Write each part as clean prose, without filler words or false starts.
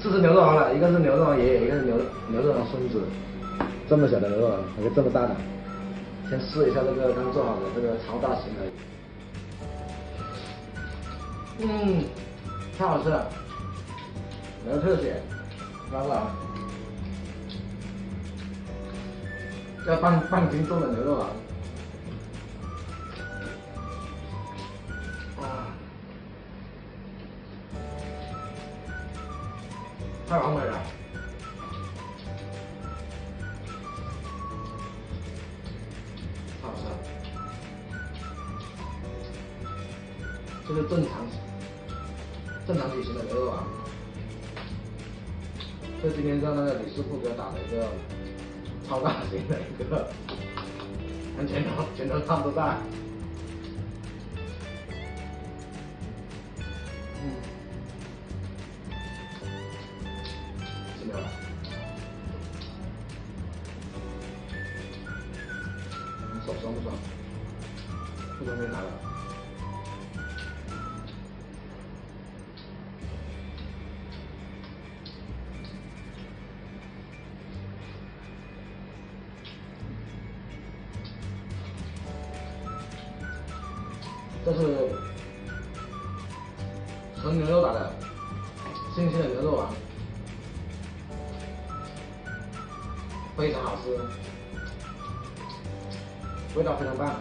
这是牛肉王了，一个是牛肉王爷爷，一个是牛肉王孙子。这么小的牛肉王，还有这么大的。先试一下这个刚做好的这个超大型的。太好吃了，没有特写，刚好。要半斤重的牛肉王。太完美了，好吃。这是正常体型的牛肉王，这今天在那个李师傅给我打的一个超大型的一个，看前头看不到。没有了，手酸不酸？不酸没拿了。这是纯牛肉打的，新鲜的牛肉王。非常好吃，味道非常棒。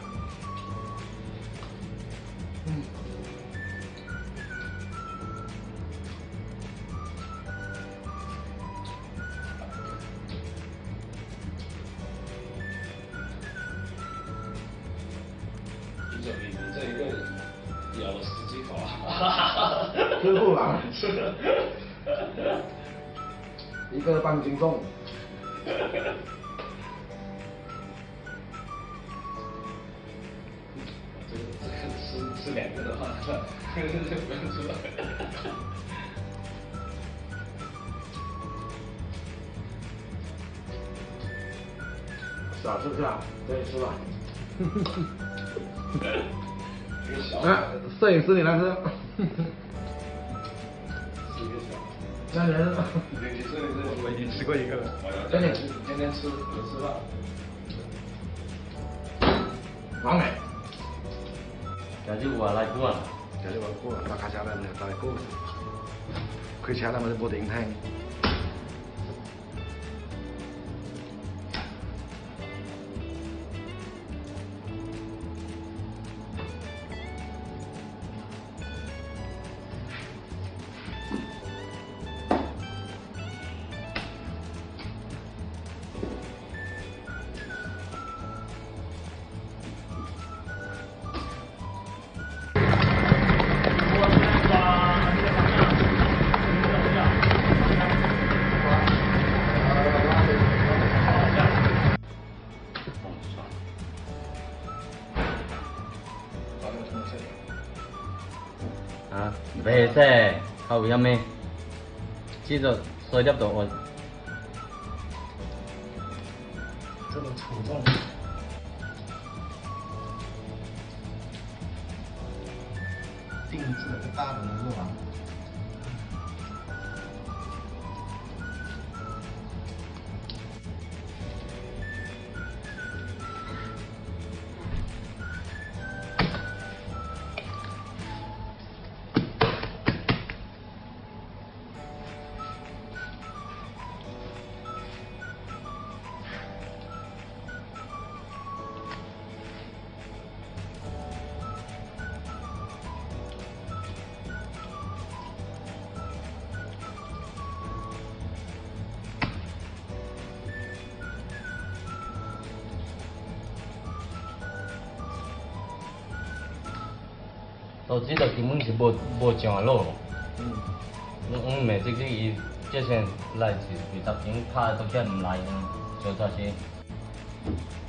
你这一个咬了10几口啊！吃不完，一个半斤重。这个吃2个的话，不用吃了。小吃不下，可以吃吧。一个小。摄影师你来吃。是一个小。那人。我已经吃过一个了。天天吃饭。完美。家就我来过了，家就我过了，大家家人都来过了。亏钱了，我就冇頂聽。啊，về xe hầu yum me chỉ rồi sôi đắp độ ổn 这种丑重。定制的大的牛肉王。都知道根本是冇上路。我咪直接以即係嚟自特警拍到即係唔嚟做咗先。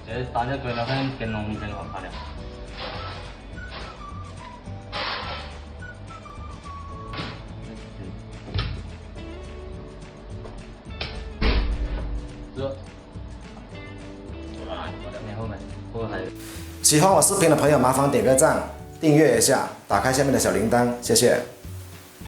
這單一句那邊電腦唔正確拍了。喜欢我视频的朋友，麻烦点个赞，订阅一下，打开下面的小铃铛，谢谢。